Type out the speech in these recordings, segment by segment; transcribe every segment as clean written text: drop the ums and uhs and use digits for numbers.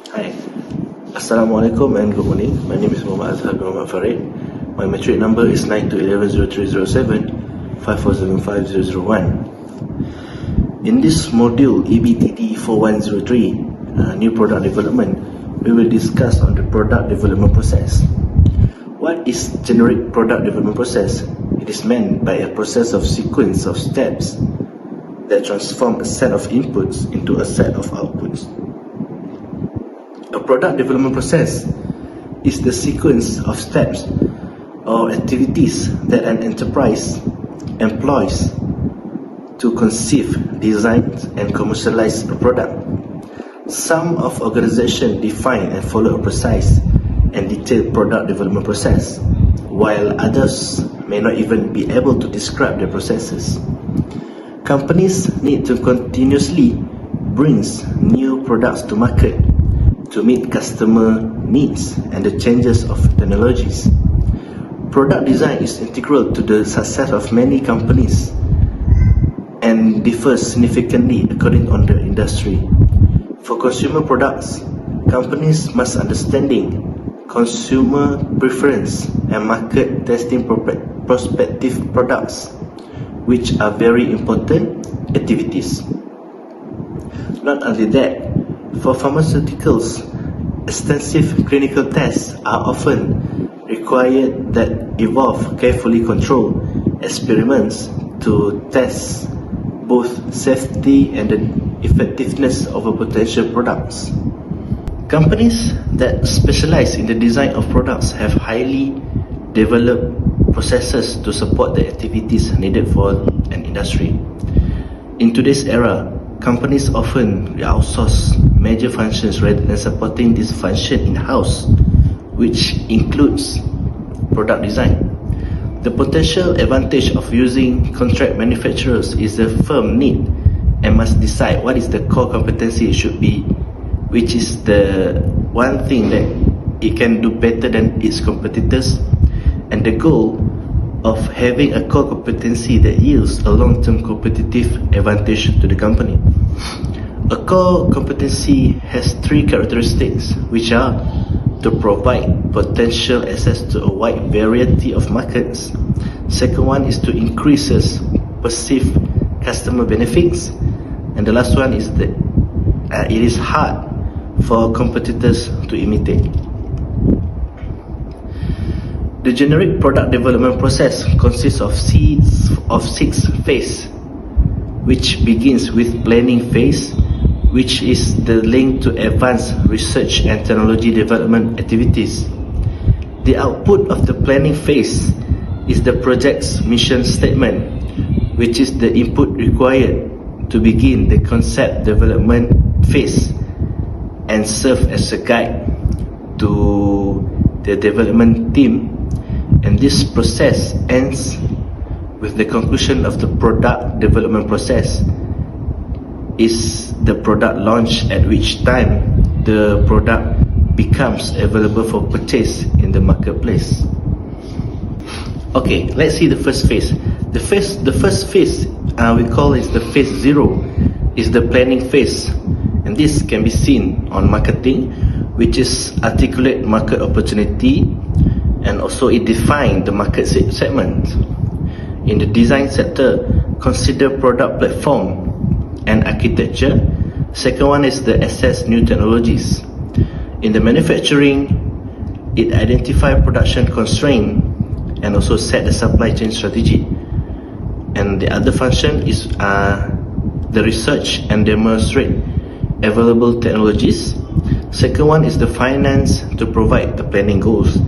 Hi. Assalamualaikum and good morning. My name is Muhammad Azhar bin Muhammad Farid. My matric number is 92110307 5475001. In this module EBTD 4103, New Product Development, we will discuss on the product development process. What is generic product development process? It is meant by a process of sequence of steps that transform a set of inputs into a set of outputs. A product development process is the sequence of steps or activities that an enterprise employs to conceive, design, and commercialize a product. Some of organizations define and follow a precise and detailed product development process, while others may not even be able to describe their processes. Companies need to continuously bring new products to market to meet customer needs and the changes of technologies. Product design is integral to the success of many companies and differs significantly according on the industry. For consumer products, companies must understanding consumer preference and market testing prospective products, which are very important activities. Not only that, for pharmaceuticals, extensive clinical tests are often required that involve carefully controlled experiments to test both safety and the effectiveness of a potential products. Companies that specialize in the design of products have highly developed processes to support the activities needed for an industry. In today's era, companies often outsource major functions rather than supporting this function in-house, which includes product design. The potential advantage of using contract manufacturers is the firm need and must decide what is the core competency it should be, which is the one thing that it can do better than its competitors, and the goal of having a core competency that yields a long-term competitive advantage to the company. A core competency has three characteristics, which are to provide potential access to a wide variety of markets. Second one is to increase perceived customer benefits, and the last one is that it is hard for competitors to imitate. The generic product development process consists of six phases, which begins with planning phase, which is the link to advanced research and technology development activities. The output of the planning phase is the project's mission statement, which is the input required to begin the concept development phase and serve as a guide to the development team. And this process ends with the conclusion of the product development process is the product launch, at which time the product becomes available for purchase in the marketplace. Okay, let's see the first phase. The first phase we call is the phase 0, is the planning phase, and this can be seen on marketing, which is articulate market opportunity, and also it defines the market segment. In the design sector, consider product platform and architecture. Second one is the assess new technologies. In the manufacturing, it identify production constraint and also set the supply chain strategy. And the other function is the research and demonstrate available technologies. Second one is the finance to provide the planning goals,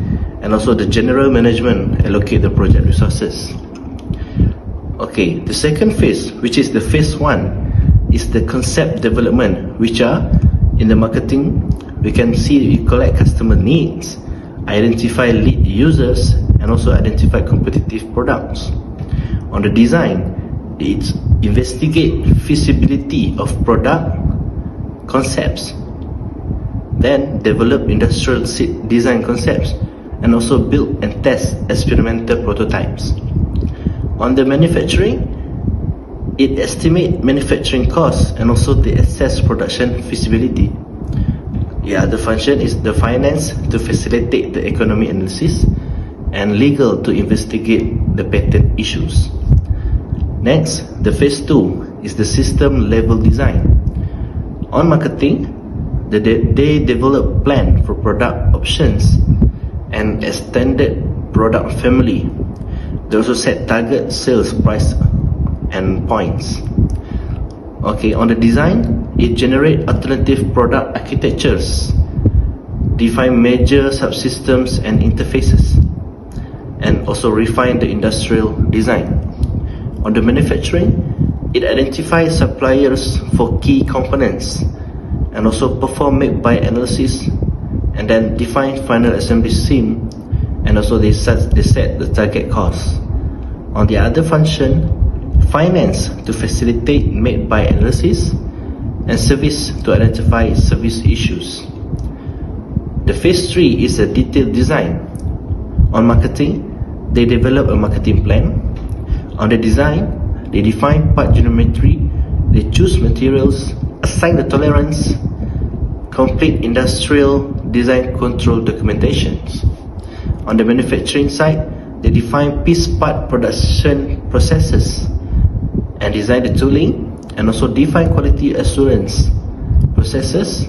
and also the general management allocate the project resources. Okay, the second phase, which is the phase 1, is the concept development, which are in the marketing, we can see we collect customer needs, identify lead users, and also identify competitive products. On the design, it's investigate feasibility of product concepts, then develop industrial design concepts, and also build and test experimental prototypes. On the manufacturing, it estimates manufacturing costs and also the assess production feasibility. The other function is the finance to facilitate the economic analysis and legal to investigate the patent issues. Next, the phase 2 is the system level design. On marketing, they develop plan for product options and extended product family. They also set target sales price and points. Okay, on the design, it generate alternative product architectures, define major subsystems and interfaces, and also refine the industrial design. On the manufacturing, it identifies suppliers for key components and also perform make-buy analysis and then define final assembly scheme, and also they set the target cost. On the other function, finance to facilitate make-buy analysis and service to identify service issues. The phase 3 is a detailed design. On marketing, they develop a marketing plan. On the design, they define part geometry, they choose materials, assign the tolerance, complete industrial design control documentations. On the manufacturing side, they define piece part production processes and design the tooling, and also define quality assurance processes,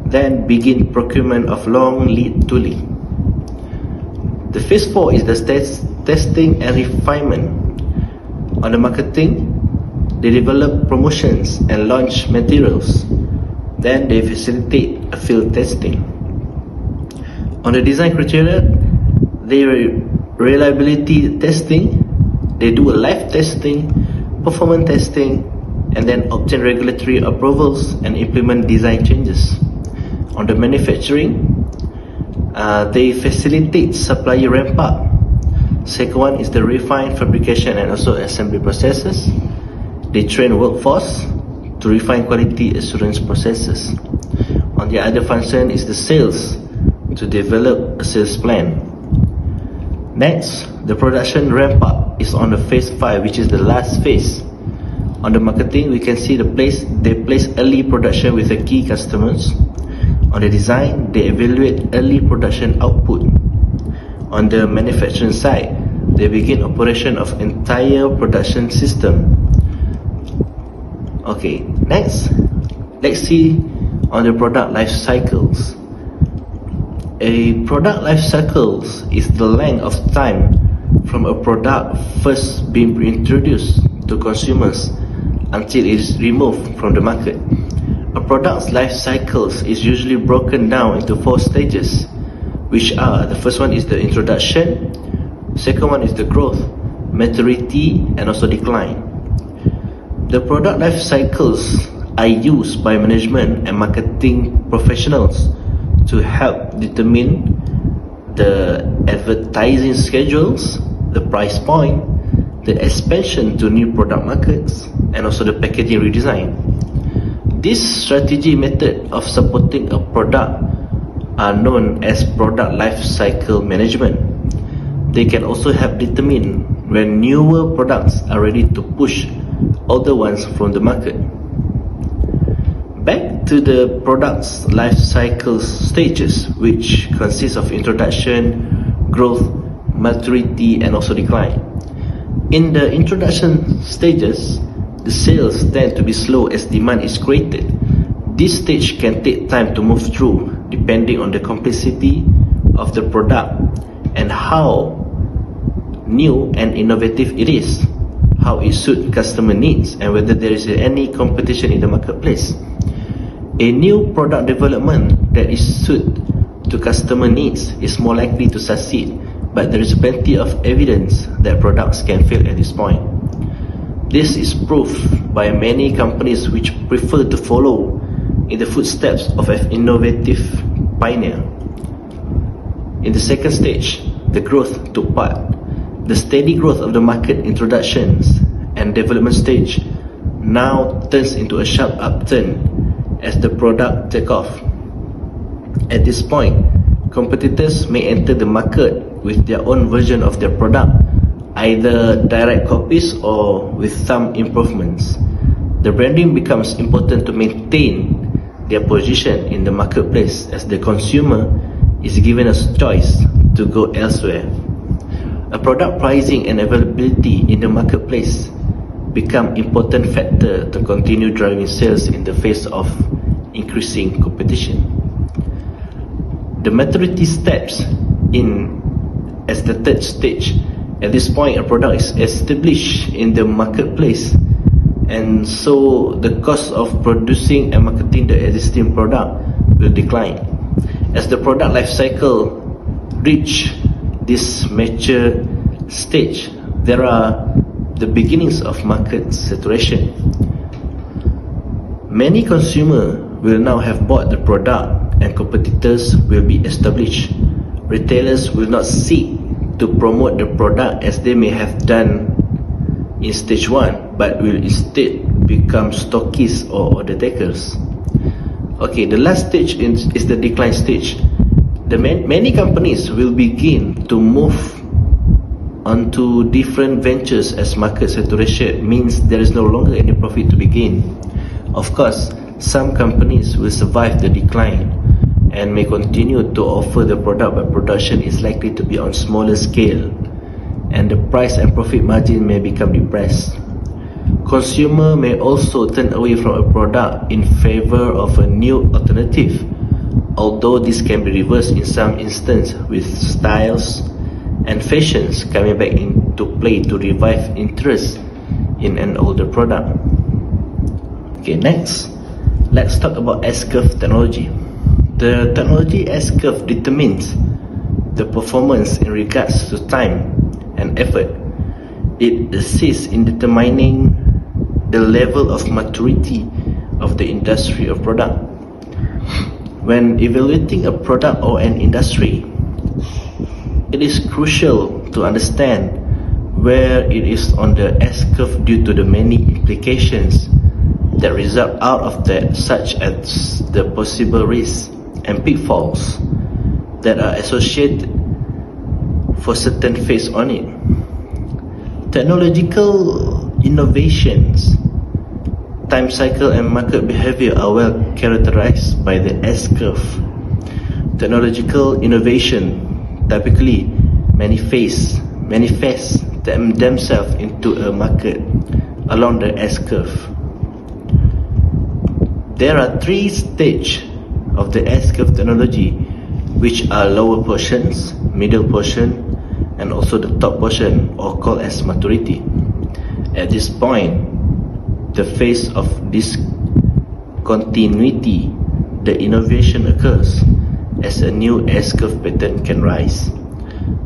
then begin procurement of long lead tooling. The phase 4 is the testing and refinement. On the marketing, they develop promotions and launch materials. Then they facilitate a field testing. On the design criteria, they reliability testing, they do a live testing, performance testing, and then obtain regulatory approvals and implement design changes. On the manufacturing, they facilitate supplier ramp up. Second one is the refine fabrication and also assembly processes. They train workforce to refine quality assurance processes. On the other function is the sales to develop a sales plan. Next, the production ramp up is on the phase 5, which is the last phase. On the marketing, we can see they place early production with the key customers. On the design, they evaluate early production output. On the manufacturing side, they begin operation of entire production system. Okay, next, let's see on the product life cycles. A product life cycle is the length of time from a product first being introduced to consumers until it is removed from the market. A product's life cycle is usually broken down into 4 stages, which are: the first one is the introduction, second one is the growth, maturity, and also decline. The product life cycles are used by management and marketing professionals to help determine the advertising schedules, the price point, the expansion to new product markets, and also the packaging redesign. This strategy method of supporting a product are known as product life cycle management. They can also help determine when newer products are ready to push older ones from the market. Back to the product's life cycle stages, which consists of introduction, growth, maturity, and also decline. In the introduction stages, the sales tend to be slow as demand is created. This stage can take time to move through depending on the complexity of the product and how new and innovative it is, how it suits customer needs, and whether there is any competition in the marketplace. A new product development that is suited to customer needs is more likely to succeed, but there is plenty of evidence that products can fail at this point. This is proved by many companies which prefer to follow in the footsteps of an innovative pioneer. In the second stage, the growth took part. The steady growth of the market introductions and development stage now turns into a sharp upturn as the product take off. At this point, competitors may enter the market with their own version of their product, either direct copies or with some improvements. The branding becomes important to maintain their position in the marketplace, as the consumer is given a choice to go elsewhere. A product pricing and availability in the marketplace become important factor to continue driving sales in the face of increasing competition. The maturity steps in as the third stage. At this point, a product is established in the marketplace, and so the cost of producing and marketing the existing product will decline. As the product life cycle reach this mature stage, there are the beginnings of market saturation. Many consumers will now have bought the product and competitors will be established. Retailers will not seek to promote the product as they may have done in stage 1, but will instead become stockists or order takers. Okay, the last stage is the decline stage. Many companies will begin to move onto different ventures as market saturation means there is no longer any profit to be gained. Of course, some companies will survive the decline and may continue to offer the product, but production is likely to be on smaller scale and the price and profit margin may become depressed. Consumer may also turn away from a product in favor of a new alternative, although this can be reversed in some instances, with styles and fashions coming back into play to revive interest in an older product. Okay, next, let's talk about S-curve technology. The technology S-curve determines the performance in regards to time and effort. It assists in determining the level of maturity of the industry or product. When evaluating a product or an industry, it is crucial to understand where it is on the S-curve due to the many implications that result out of that, such as the possible risks and pitfalls that are associated for certain phase on it. Technological innovations, time cycle and market behavior are well characterized by the S-curve. Technological innovation typically manifest themselves into a market along the S-curve. There are 3 stages of the S-curve technology, which are lower portions, middle portion, and also the top portion, or called as maturity. At this point, the phase of discontinuity, the innovation occurs as a new S-curve pattern can rise.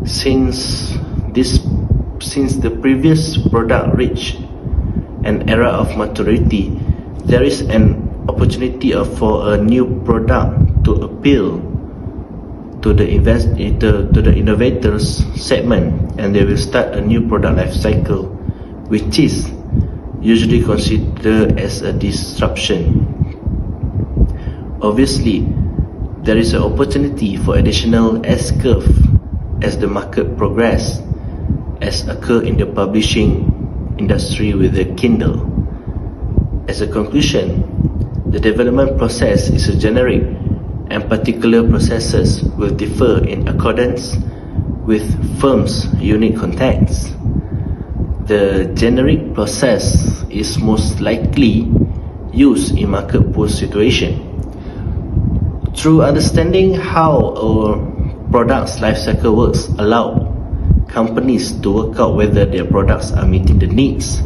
Since the previous product reached an era of maturity, there is an opportunity for a new product to appeal to the innovators segment, and they will start a new product life cycle, which is usually considered as a disruption. Obviously, there is an opportunity for additional S-curve as the market progress, as occur in the publishing industry with the Kindle. As a conclusion, the development process is a generic, and particular processes will differ in accordance with firms' unique context. The generic process is most likely used in market pull situation. Through understanding how a product's life cycle works, allow companies to work out whether their products are meeting the needs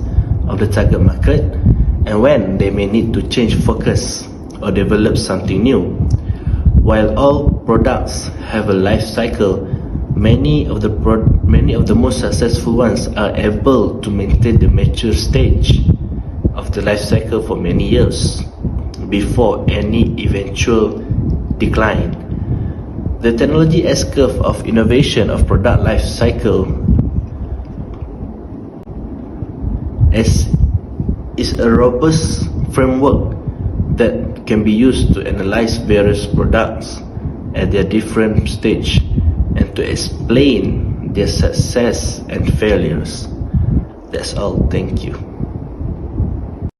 of the target market and when they may need to change focus or develop something new. While all products have a life cycle, many of the most successful ones are able to maintain the mature stage of the life cycle for many years before any eventual decline. The technology S-curve of innovation of product life cycle is a robust framework that can be used to analyze various products at their different stage and to explain their success and failures. That's all. Thank you.